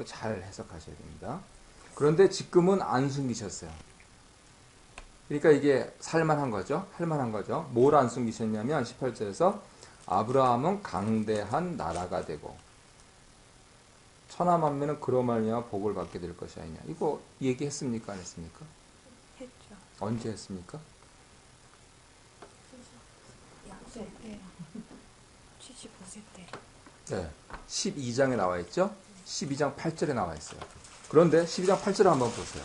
그거 잘 해석하셔야 됩니다. 그런데 지금은 안 숨기셨어요. 그러니까 이게 살만한 거죠. 할만한 거죠. 뭘 안 숨기셨냐면 18절에서 아브라함은 강대한 나라가 되고 천하 만민은 그로 말미암아 복을 받게 될 것이 아니냐. 이거 얘기했습니까? 안 했습니까? 했죠. 언제 했습니까? 약속 때 75세 때. 네. 12장에 나와 있죠? 12장 8절에 나와 있어요. 그런데 12장 8절을 한번 보세요.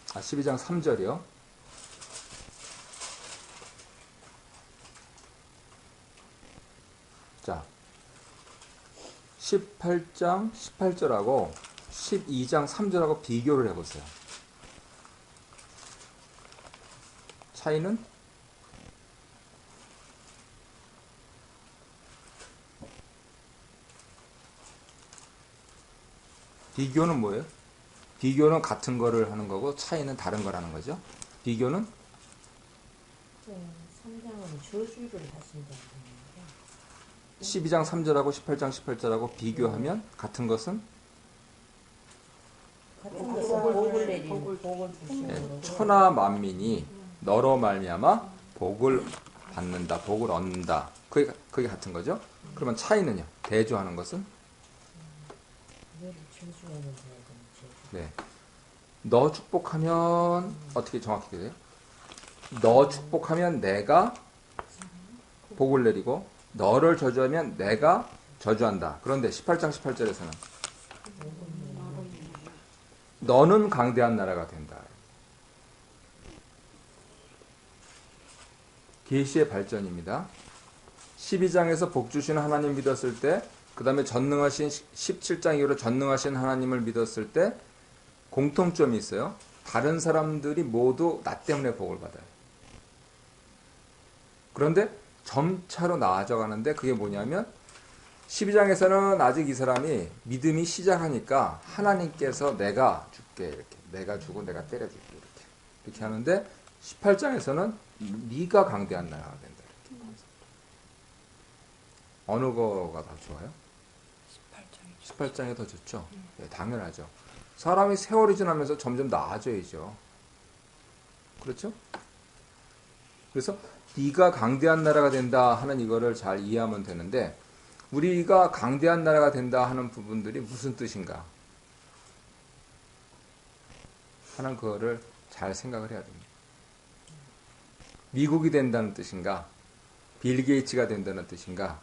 12장 3절이요. 자, 18장 18절하고 12장 3절하고 비교를 해보세요. 차이는? 비교는 뭐예요? 비교는 같은 거를 하는 거고 차이는 다른 거라는 거죠. 비교는? 네, 3장은 저주를 하신다는 거예요. 12장 3절하고 18장 18절하고 비교하면 같은 것은? 같은 것은 복을 내리는 복을 주시는 거고 천하 만민이 너로 말미암아 복을 받는다, 복을 얻는다. 그게 같은 거죠. 그러면 차이는요? 대조하는 것은? 너를 저주하는 자에게는 저주. 네. 너 축복하면 어떻게 정확히 돼요? 너 축복하면 내가 복을 내리고 너를 저주하면 내가 저주한다. 그런데 18장 18절에서는 너는 강대한 나라가 된다. 계시의 발전입니다. 12장에서 복 주시는 하나님 믿었을 때, 그 다음에 전능하신 17장 이후로 전능하신 하나님을 믿었을 때 공통점이 있어요. 다른 사람들이 모두 나 때문에 복을 받아요. 그런데 점차로 나아져 가는데 그게 뭐냐면 12장에서는 아직 이 사람이 믿음이 시작하니까 하나님께서 내가 줄게 이렇게 내가 주고 내가 때려줄게 이렇게 하는데 18장에서는 네가 강대한 나라가 된다 이렇게. 어느 거가 더 좋아요? 18장이 더 좋죠. 네, 당연하죠. 사람이 세월이 지나면서 점점 나아져야죠. 그렇죠? 그래서 네가 강대한 나라가 된다 하는 이거를 잘 이해하면 되는데 우리가 강대한 나라가 된다 하는 부분들이 무슨 뜻인가 하는 그거를 잘 생각을 해야 됩니다. 미국이 된다는 뜻인가? 빌 게이츠가 된다는 뜻인가?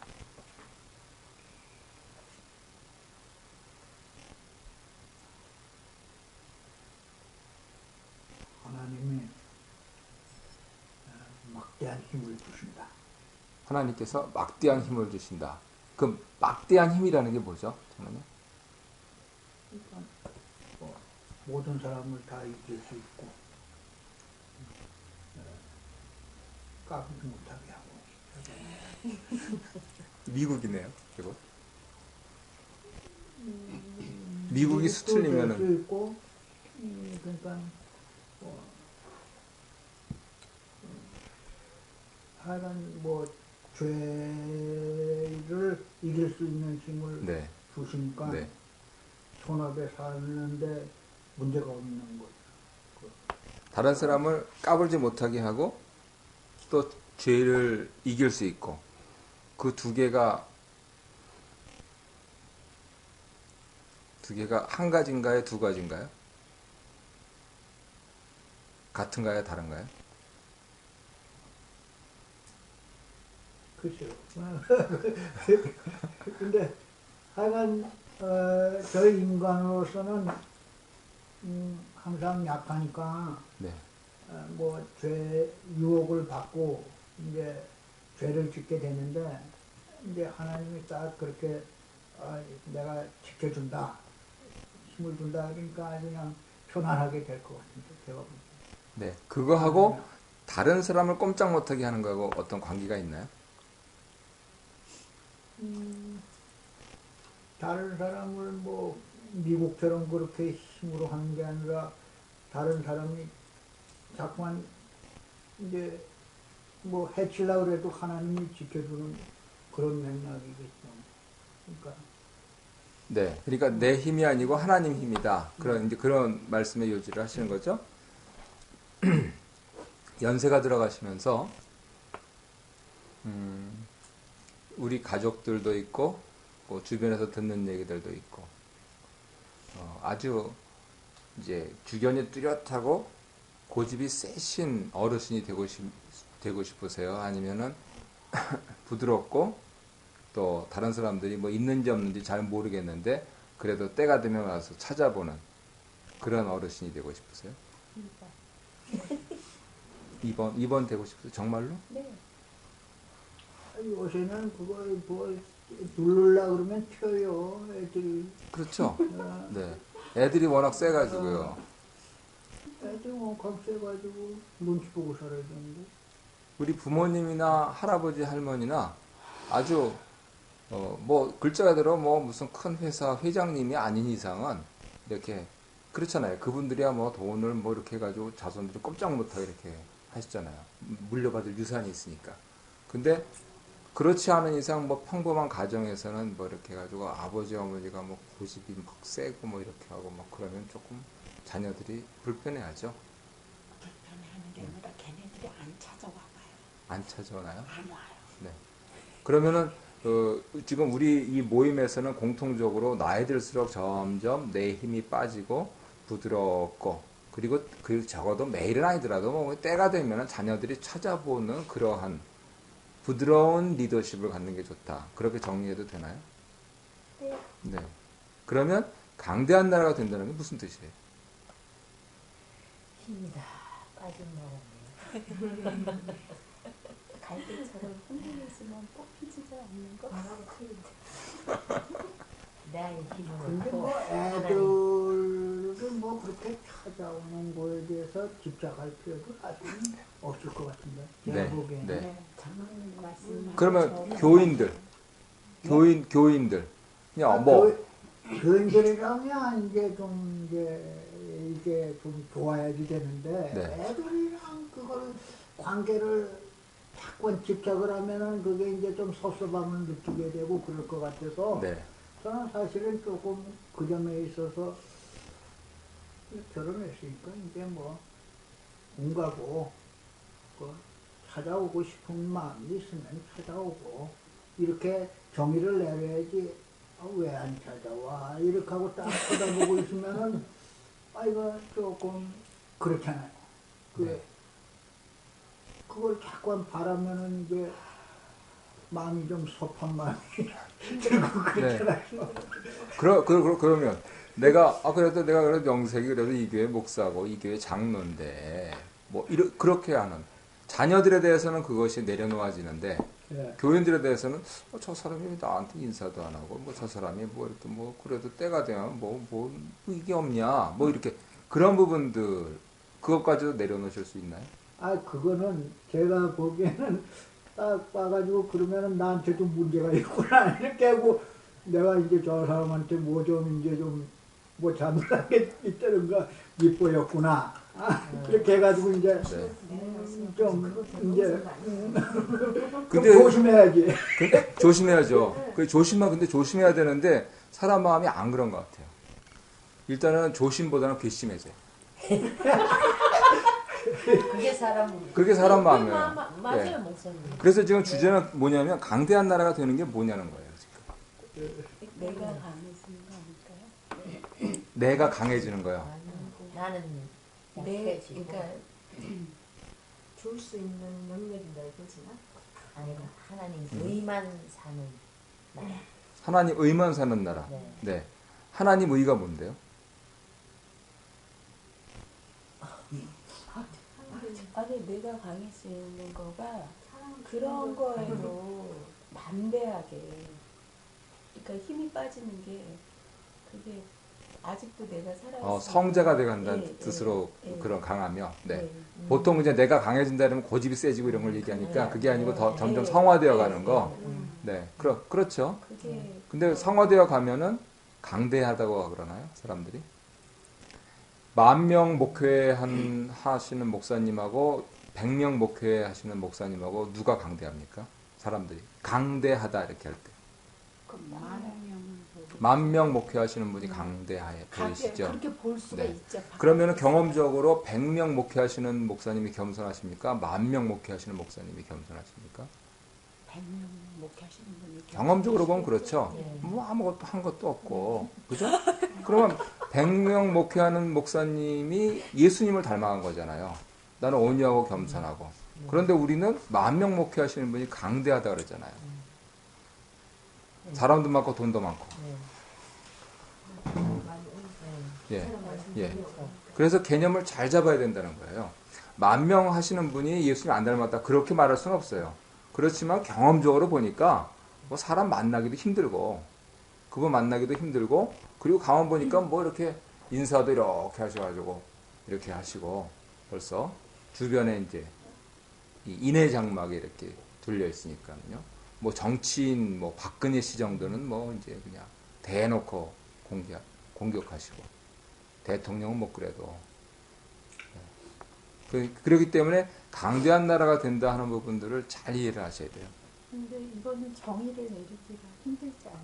하나님이 막대한 힘을 주신다. 하나님께서 막대한 힘을 주신다. 그 막대한 힘이라는 게 뭐죠? 잠깐만요. 그러니까 모든 사람을 다 이길 수 있고 까불지 못하게 하고 미국이네요. 그리고 미국이 수틀리면은 수 있고 그러니까 하여간 죄를 이길 수 있는 힘을 네. 주시니까 네. 손업에 사는데 문제가 없는 거죠. 다른 사람을 까불지 못하게 하고 또 죄를 이길 수 있고 그 두 개가 한 가지인가요? 두 가지인가요? 같은가요? 다른가요? 글쎄요. 근데 하여간 저희 인간으로서는 항상 약하니까 네. 죄 유혹을 받고 이제 죄를 짓게 되는데 이제 하나님이 딱 그렇게 내가 지켜준다 힘을 준다 그러니까 그냥 편안하게 될 것 같은데 제가 보기에. 네. 그거하고 다른 사람을 꼼짝 못하게 하는 거하고 어떤 관계가 있나요? 다른 사람을 미국처럼 그렇게 힘으로 하는 게 아니라 다른 사람이 자꾸만 이제 뭐 해치려고 그래도 하나님이 지켜주는 그런 맥락이겠죠. 그러니까 네. 그러니까 내 힘이 아니고 하나님 힘이다. 그런 이제 그런 말씀의 요지를 하시는 거죠. 연세가 들어가시면서 우리 가족들도 있고 뭐 주변에서 듣는 얘기들도 있고 아주 이제 주견이 뚜렷하고 고집이 세신 어르신이 되고 싶으세요? 아니면은 부드럽고 또 다른 사람들이 뭐 있는지 없는지 잘 모르겠는데 그래도 때가 되면 와서 찾아보는 그런 어르신이 되고 싶으세요? 2번 되고 싶으세요? 정말로? 네. 요새는 그걸 뭐 누르려고 그러면 튀어요, 애들이. 그렇죠. 네. 애들이 워낙 세가지고요. 애들이 뭐 겁세가지고 눈치 보고 살아야 되는데. 우리 부모님이나 할아버지 할머니나 아주 뭐 글자가 들어 뭐 무슨 큰 회사 회장님이 아닌 이상은 이렇게 그렇잖아요. 그분들이야 뭐 돈을 뭐 이렇게 해가지고 자손들이 꼼짝 못하게 이렇게 하시잖아요. 물려받을 유산이 있으니까. 근데 그렇지 않은 이상 뭐 평범한 가정에서는 뭐 이렇게 해가지고 아버지 어머니가 뭐 고집이 막 세고 뭐 이렇게 하고 막 그러면 조금 자녀들이 불편해하죠. 불편해하는 게 아니라 걔네들이 안 찾아와 봐요. 안 찾아오나요? 안 와요. 네. 그러면은 지금 우리 이 모임에서는 공통적으로 나이 들수록 점점 내 힘이 빠지고 부드럽고 그리고 그 적어도 매일은 아니더라도 뭐 때가 되면 자녀들이 찾아보는 그러한 부드러운 리더십을 갖는 게 좋다. 그렇게 정리해도 되나요? 네. 네. 그러면 강대한 나라가 된다는 게 무슨 뜻이에요? 힘이 다 빠진 나라네요. 갈대처럼 흔들리지만 뽑히지가 않는 거. 나의 힘은 근데 없고 뭐 애들을 뭐 그렇게 찾아오는 거에 대해서 집착할 필요도 사실 없을 것 같은데. 제가 네. 보기에는. 네. 저는 말씀. 그러면 교인들 그냥 뭐 교인들이라면 이제 좀 이게 좀 좋아야지 되는데 네. 애들이랑 그걸 관계를 자꾸 집착을 하면은 그게 이제 좀 섭섭함을 느끼게 되고 그럴 것 같아서 네. 저는 사실은 조금 그 점에 있어서 결혼했으니까 이제 뭐 온가고 찾아오고 싶은 마음이 있으면 찾아오고 이렇게 정의를 내려야지 왜 안 찾아와 이렇게 하고 딱 쳐다보고 있으면은 이거 조금 그렇잖아요. 네. 그걸 자꾸 바라면은 이제 마음이 좀 섭한 마음이 들고 그렇잖아요. 그러면 내가 그래도 영색이 그래도 이 교회 목사고 이 교회 장로인데 뭐 그렇게 하는 자녀들에 대해서는 그것이 내려놓아지는데 예. 교인들에 대해서는 저 사람이 왜 나한테 인사도 안 하고 뭐 저 사람이 뭐 이렇게 뭐 그래도 때가 되면 뭐 이게 없냐 뭐 이렇게 그런 부분들 그것까지도 내려놓으실 수 있나요? 그거는 제가 보기에는 딱 봐가지고 그러면은 나한테도 문제가 있구나 이렇게 하고 내가 이제 저 사람한테 뭐 좀 이제 좀 뭐 잘못한 게 있다는가 밉보였구나 이렇게 해가지고 이제 좀 이제 좀 조심해야지. 근데 조심해야죠. 근데 조심해야 되는데 사람 마음이 안 그런 것 같아요. 일단은 조심보다는 괘씸해져요. 그게 사람 마음이에요. 맞아요, 네. 목사님. 그래서 지금 주제는 뭐냐면 강대한 나라가 되는 게 뭐냐는 거예요. 지금. 내가 강해지는 거 아닐까요? 내가 강해지는 거예요. 나는 내 약해지고 그러니까 줄 수 있는 능력이 넓어지나? 아니면 하나님 의만 사는 나라. 하나님 의만 사는 나라. 네. 네. 하나님 의가 뭔데요? 아니 내가 강해지는 거가 그런 거에도 담대하게 그러니까 힘이 빠지는 게 그게 아직도 내가 살아있는 성자가 돼간다는 예, 뜻으로 예, 그런 강하며. 네. 예. 보통 이제 내가 강해진다 그러면 고집이 세지고 이런 걸 얘기하니까 그게 아니고 더 점점 예, 성화되어 가는 거. 음. 네. 그렇죠. 그게 근데 성화되어 가면은 강대하다고 그러나요? 사람들이? 10,000명 목회 하시는 목사님하고 100명 목회 하시는 목사님하고 누가 강대합니까? 사람들이 강대하다 이렇게 할 때. 만 명 목회하시는 분이 강대해 보이시죠? 그렇게 볼 수가 네. 있죠. 그러면 경험적으로 100명 목회하시는 목사님이 겸손하십니까? 10,000명 목회하시는 목사님이 겸손하십니까? 100명 목회하시는 분이 경험적으로 보면 그렇죠. 네. 뭐 아무것도 한 것도 없고, 그죠? 그러면 100명 목회하는 목사님이 예수님을 닮아간 거잖아요. 나는 온유하고 겸손하고. 그런데 우리는 10,000명 목회하시는 분이 강대하다 그러잖아요. 사람도 많고 돈도 많고. 예, 예. 그래서 개념을 잘 잡아야 된다는 거예요. 10,000명 하시는 분이 예수님 안 닮았다 그렇게 말할 수는 없어요. 그렇지만 경험적으로 보니까 뭐 사람 만나기도 힘들고 그분 만나기도 힘들고 그리고 가만 보니까 뭐 이렇게 인사도 이렇게 하셔가지고 이렇게 하시고 벌써 주변에 이제 이 인해 장막에 이렇게 둘려 있으니까요. 뭐 정치인 뭐 박근혜 씨 정도는 뭐 이제 그냥 대놓고 공격하시고 대통령은 못 그래도 그렇기 때문에 강대한 나라가 된다 하는 부분들을 잘 이해를 하셔야 돼요. 근데 이거는 정의를 내리기가 힘들지 않아요.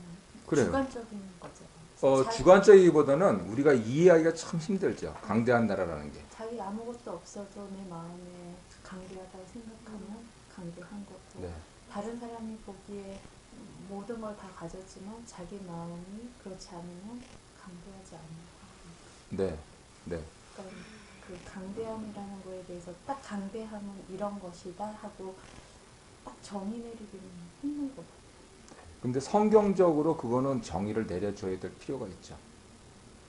그래요. 주관적인 거잖아요. 주관적이기보다는 우리가 이해하기가 참 힘들죠. 강대한 나라라는 게. 자기 아무것도 없어도 내 마음에 강대하다고 생각하면 강대한 거고 네. 다른 사람이 보기에 모든 걸 다 가졌지만 자기 마음이 그렇지 않으면 강대하지 않는 네. 네. 그러니까 그 강대함이라는 거에 대해서 딱 강대함은 이런 것이다 하고 딱 정의 내리기는 힘든 거 같아요. 근데 성경적으로 그거는 정의를 내려줘야 될 필요가 있죠.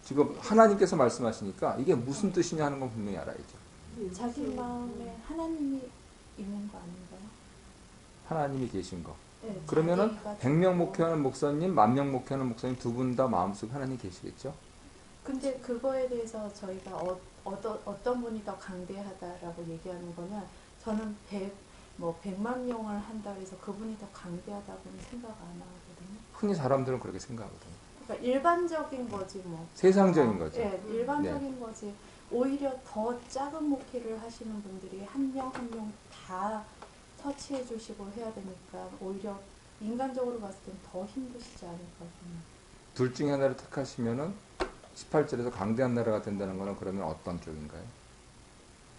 지금 하나님께서 말씀하시니까 이게 무슨 뜻이냐 하는 건 분명히 알아야죠. 자기 마음에 하나님이 있는 거 아닌가요? 하나님이 계신 거. 네, 그러면은 자기가 100명 죽고. 목회하는 목사님, 10,000명 목회하는 목사님 두 분 다 마음속에 하나님 계시겠죠? 근데 그거에 대해서 저희가 어떤 분이 더 강대하다라고 얘기하는 거는 저는 100만 명을 한다 해서 그분이 더 강대하다고는 생각 안 하거든요. 흔히 사람들은 그렇게 생각하거든요. 그러니까 일반적인 거지 뭐. 세상적인 거죠. 네, 일반적인 거지. 오히려 더 작은 목회를 하시는 분들이 한 명 한 명 다 터치해 주시고 해야 되니까 오히려 인간적으로 봤을 땐 더 힘드시지 않을까 저는. 둘 중에 하나를 택하시면은 18절에서 강대한 나라가 된다는 거는 그러면 어떤 쪽인가요?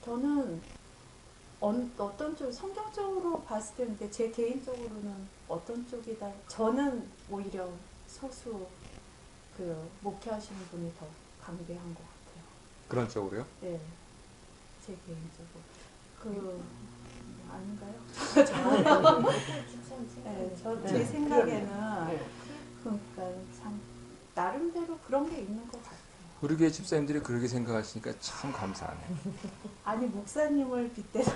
저는 어떤 쪽 성경적으로 봤을 때 근데 제 개인적으로는 어떤 쪽이다. 저는 오히려 소수 그 목회하시는 분이 더 강대한 것 같아요. 그런 쪽으로요? 네, 제 개인적으로 아닌가요? 네, 제 생각에는 그러니까 참 나름대로 그런 게 있는 것 같아요. 우리 교회 집사님들이 그렇게 생각하시니까 참 감사하네요. 아니 목사님을 빗대서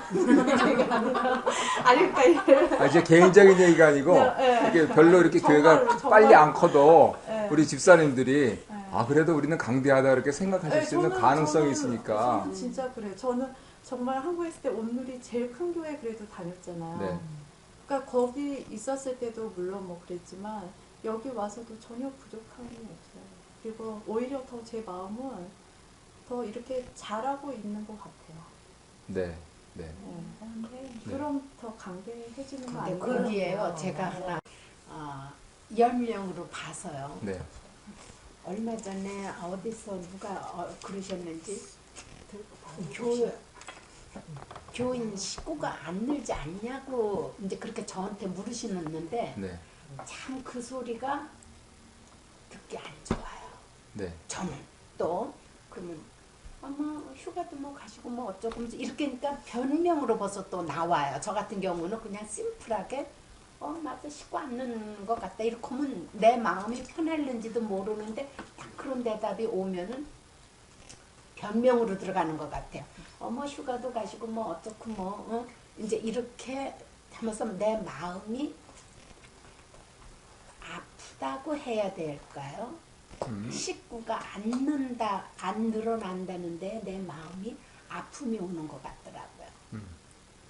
아니 그러니까 이제 개인적인 얘기가 아니고 네. 이게 별로 이렇게 정말로, 교회가 빨리 안 커도 네. 우리 집사님들이 네. 그래도 우리는 강대하다 이렇게 생각하실 수 있는 가능성이 저는 있으니까. 진짜 그래요. 저는 정말 한국에 있을 때 온누리 제일 큰 교회 그래도 다녔잖아요. 네. 그러니까 거기 있었을 때도 물론 뭐 그랬지만 여기 와서도 전혀 부족함이 없어요. 그리고 오히려 더 제 마음은 더 이렇게 잘하고 있는 것 같아요. 네. 네. 그럼 더 강대해지는 거 근데 아니에요? 거기에요 제가 하나 10명으로 봐서요. 네. 얼마 전에 어디서 누가 그러셨는지 교인 식구가 안 늘지 않냐고 이제 그렇게 저한테 물으시는데 네. 참 그 소리가 듣기 안 좋아요. 네. 저는 또 그러면 아마 휴가도 뭐 가시고 뭐 어쩌고 이렇게 하니까 변명으로 벌써 또 나와요. 저 같은 경우는 그냥 심플하게 나도 식구 안 느는 것 같다 이렇게 하면 내 마음이 편할는지도 모르는데 딱 그런 대답이 오면은 변명으로 들어가는 것 같아요. 뭐 휴가도 가시고 뭐 어쩌고 뭐 이제 이렇게 하면서 내 마음이 아프다고 해야 될까요? 식구가 안 늘어난다는데 내 마음이 아픔이 오는 것 같더라고요.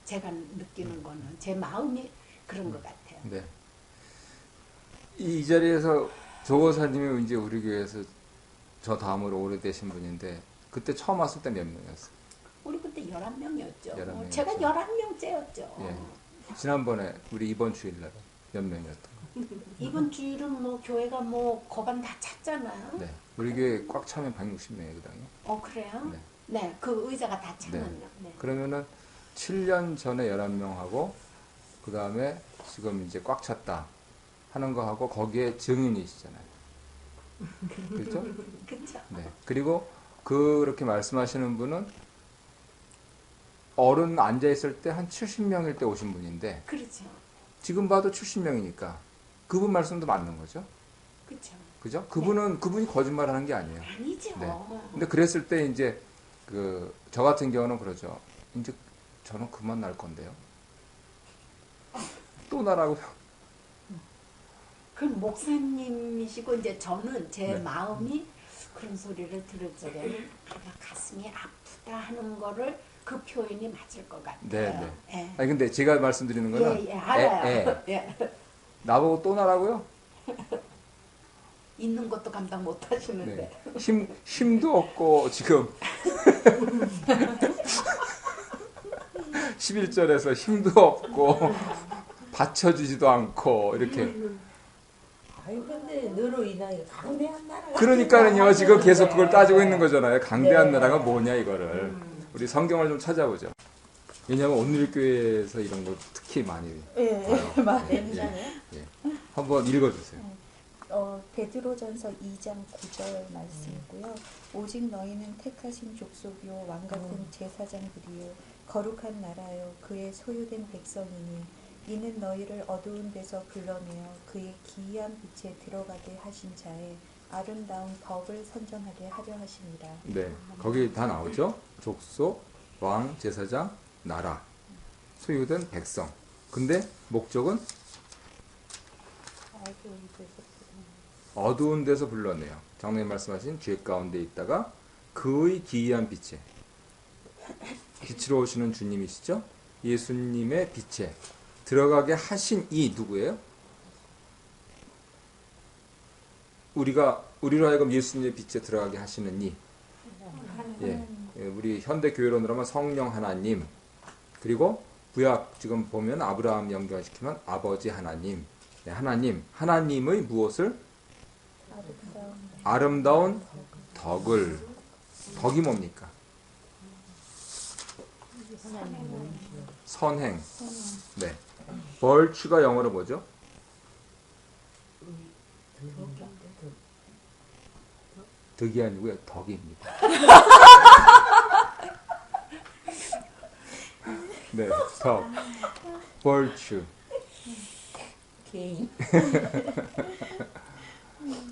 제가 느끼는 거는 제 마음이 그런 것 같아요. 네. 이 자리에서 조고사님이 이제 우리 교회에서 저 다음으로 오래되신 분인데 그때 처음 왔을 때 몇 명이었어요? 우리 그때 때 11명이었죠. 11명이었죠. 제가 11명째였죠. 예. 지난번에 우리 이번 주일날 몇 명이었던 거? 이번 주일은 뭐 교회가 뭐 거반 다 찼잖아요. 네. 우리 교회 꽉 차면 160명이거든요. 그래요? 네. 네, 그 의자가 다 차면요. 네. 그러면은 7년 전에 11명하고 그 다음에 지금 이제 꽉 찼다 하는 거하고 거기에 증인이시잖아요. 그렇죠? 그렇죠. 네. 그리고 그렇게 말씀하시는 분은 어른 앉아있을 때 한 70명일 때 오신 분인데 그렇죠. 지금 봐도 70명이니까 그분 말씀도 맞는 거죠. 그렇죠. 그죠? 그분이 거짓말 하는 게 아니에요. 아니죠. 네. 근데 그랬을 때 이제 저 같은 경우는 그러죠. 이제 저는 그만 날 건데요. 또 나라고요. 그 목사님이시고 이제 저는 제 네. 마음이 그런 소리를 들을 적에는 내가 가슴이 아프다 하는 거를 그 표현이 맞을 것 같아요. 네, 예. 아니 근데 제가 말씀드리는 거는 예, 알아요. 예. 나보고 또 나라고요? 있는 것도 감당 못 하시는데. 네. 힘도 없고 지금 11절에서 힘도 없고 받쳐주지도 않고 이렇게 아니 근데 너로 인하여 강대한 나라. 그러니까는요 지금 계속 그걸 따지고 있는 거잖아요. 강대한 나라가 뭐냐 이거를 우리 성경을 좀 찾아보죠. 왜냐하면 오늘 교회에서 이런 거 특히 많이 봐요. 맞아요. 예. 한번 읽어주세요. 베드로전서 2장 9절 말씀이고요. 오직 너희는 택하신 족속이요 왕같은 제사장들이요 거룩한 나라요 그의 소유된 백성이니 이는 너희를 어두운 데서 불러내어 그의 기이한 빛에 들어가게 하신 자의 아름다운 덕을 선전하게 하려 하심이라. 네, 거기 다 나오죠. 족속, 왕, 제사장, 나라, 소유된 백성. 근데 목적은 어두운 데서 불러내요. 장로님 말씀하신 죄 가운데 있다가 그의 기이한 빛에 빛으로 오시는 주님이시죠. 예수님의 빛에 들어가게 하신 이 누구예요? 우리로 하여금 예수님의 빛에 들어가게 하시는 이. 예, 우리 현대 교회론으로 하면 성령 하나님. 그리고 구약 지금 보면 아브라함 연결시키면 아버지 하나님. 네, 하나님의 무엇을? 아름다운 덕을. 덕이 뭡니까? 선행. 네. 벌추가 영어로 뭐죠? 덕이 아니고요. 덕입니다. 네, 덕. 벌추. 개인.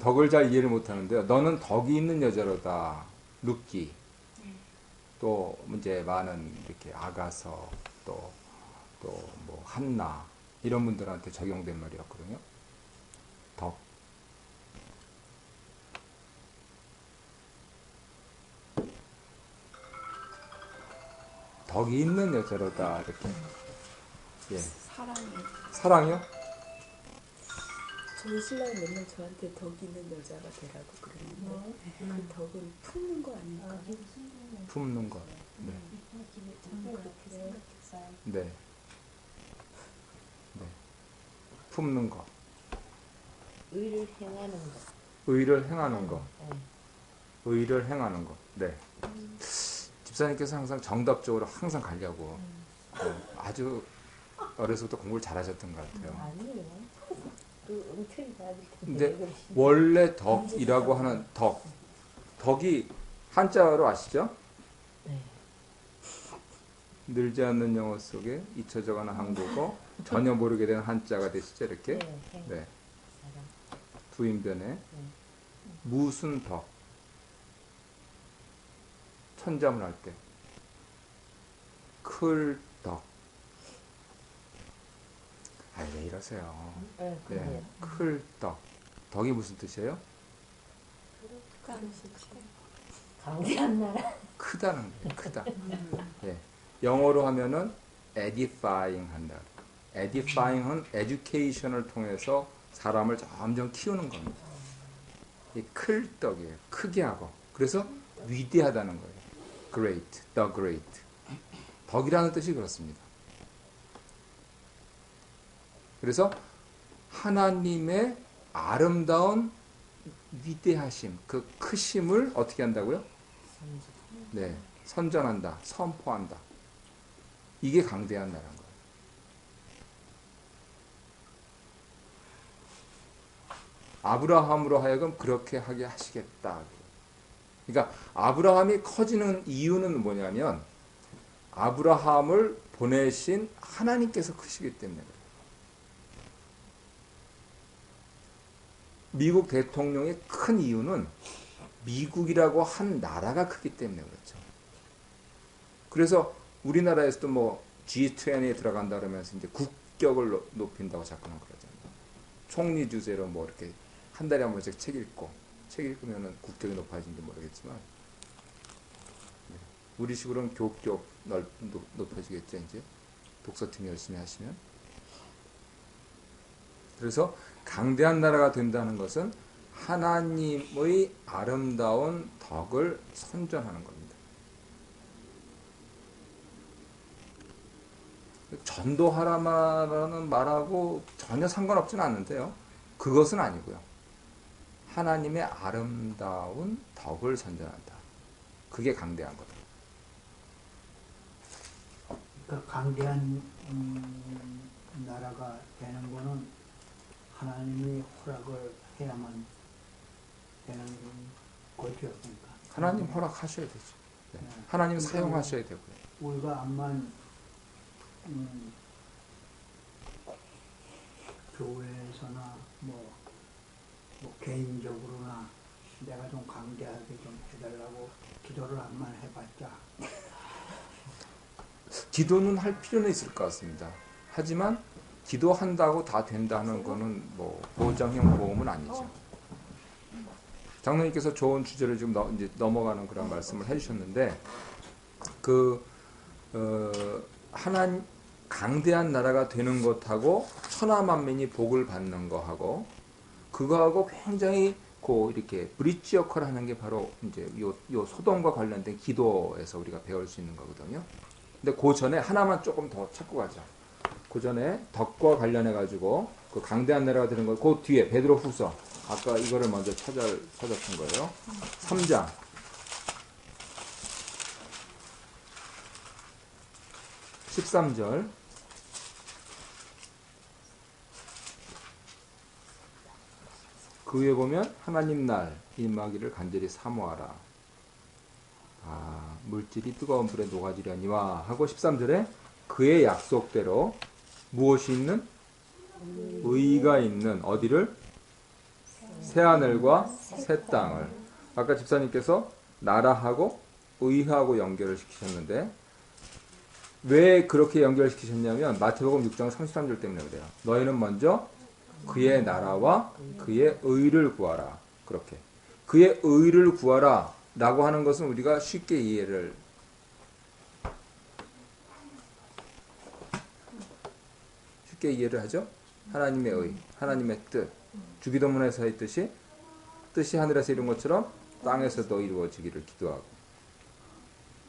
덕을 잘 이해를 못하는데요. 너는 덕이 있는 여자로다. 룻기. 또 이제 많은 이렇게 아가서 또 뭐 한나 이런 분들한테 적용된 말이었거든요. 덕. 덕이 있는 여자로다 이렇게. 예. 사랑이요? 저희 신랑이 맨날 저한테 덕 있는 여자가 되라고 그러는데 그 덕은 품는 거 아닐까? 품는 것. 네. 저는 그렇게 생각했어요. 네. 네. 품는 것. 의를 행하는 것. 의를 행하는 것. 네. 의를 행하는 것. 네. 집사님께서 항상 정답적으로 항상 가려고 아주 어려서부터 공부를 잘하셨던 것 같아요. 아니에요. 그 엉터리 다닐 근데 원래 덕이라고 하는 덕이 한자로 아시죠? 네. 늘지 않는 영어 속에 잊혀져가는 한국어 전혀 모르게 된 한자가 되시죠 이렇게. 네. 부인변에 무슨 덕 천자문 할 때 클 덕. 아, 왜 이러세요? 네, 네, 클 덕. 덕이 무슨 뜻이에요? 강대한 나라. 크다는 거예요. 크다. 예. 영어로 하면은 edifying 한다. edifying은 education을 통해서 사람을 점점 키우는 겁니다. 이 클 덕이에요. 크게 하고. 그래서 위대하다는 거예요. great, the great. 덕이라는 뜻이 그렇습니다. 그래서 하나님의 아름다운 위대하심, 그 크심을 어떻게 한다고요? 네, 선전한다, 선포한다. 이게 강대한 나라인 거예요. 아브라함으로 하여금 그렇게 하게 하시겠다. 그러니까 아브라함이 커지는 이유는 뭐냐면 아브라함을 보내신 하나님께서 크시기 때문에 그래요. 미국 대통령이 큰 이유는 미국이라고 한 나라가 크기 때문에 그렇죠. 그래서 우리나라에서도 뭐 G20에 들어간다 그러면서 이제 국격을 높인다고 자꾸만 그러잖아요. 총리 주제로 뭐 이렇게 한 달에 한 번씩 책 읽으면은 국격이 높아진지 모르겠지만, 우리 식으로는 교격 높아지겠죠, 이제. 독서팀 열심히 하시면. 그래서 강대한 나라가 된다는 것은 하나님의 아름다운 덕을 선전하는 겁니다. 전도하라는 말하고 전혀 상관없지는 않는데요. 그것은 아니고요. 하나님의 아름다운 덕을 선전한다. 그게 강대한 거다. 그러니까 강대한 나라가 되는 거는 하나님이 허락을 해야만 되는 거죠. 그러니까 하나님 허락하셔야 되죠. 네. 네. 하나님 사용하셔야 되고요. 우리가 암만 교회에서나 뭐 개인적으로나 내가 좀 강대하게 좀 해달라고 기도를 암만 해봤자 기도는 할 필요는 있을 것 같습니다. 하지만 기도한다고 다 된다는 거는 뭐 보장형 보험은 아니죠. 장로님께서 좋은 주제를 지금 이제 넘어가는 그런 말씀을 해주셨는데, 하나님 강대한 나라가 되는 것하고 천하만민이 복을 받는 거하고 그거하고 굉장히 이렇게 브릿지 역할을 하는 게 바로 이제 요 소돔과 관련된 기도에서 우리가 배울 수 있는 거거든요. 근데 그 전에 하나만 조금 더 찾고 가죠. 그 전에 덕과 관련해 가지고 그 강대한 나라가 되는 거, 그 뒤에 베드로후서, 아까 이거를 먼저 찾았던 거예요. 3장 13절. 그 위에 보면 하나님 날 임하기를 간절히 사모하라. 물질이 뜨거운 불에 녹아지려니와 하고 13절에 그의 약속대로 무엇이 있는? 의가 있는 어디를? 새하늘과 새 땅을. 아까 집사님께서 나라하고 의하고 연결을 시키셨는데 왜 그렇게 연결시키셨냐면 마태복음 6장 33절 때문에 그래요. 너희는 먼저 그의 나라와 그의 의를 구하라. 그렇게. 그의 의를 구하라 라고 하는 것은 우리가 쉽게 이해를 하죠. 하나님의 의, 하나님의 뜻. 주기도문에서 했듯이 뜻이 하늘에서 이룬 것처럼 땅에서도 이루어지기를 기도하고.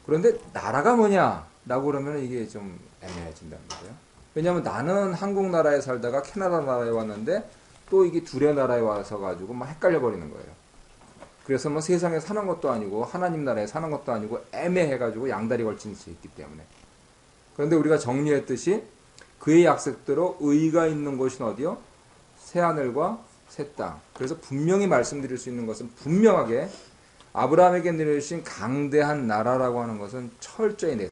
그런데 나라가 뭐냐라고 그러면 이게 좀 애매해진단 말이에요. 왜냐하면 나는 한국 나라에 살다가 캐나다 나라에 왔는데 또 이게 둘의 나라에 와서 가지고 막 헷갈려 버리는 거예요. 그래서 뭐 세상에 사는 것도 아니고 하나님 나라에 사는 것도 아니고 애매해 가지고 양다리 걸친 수 있기 때문에. 그런데 우리가 정리했듯이 그의 약속대로 의가 있는 곳은 어디요? 새하늘과 새 땅. 그래서 분명히 말씀드릴 수 있는 것은 분명하게 아브라함에게 내려주신 강대한 나라라고 하는 것은 철저히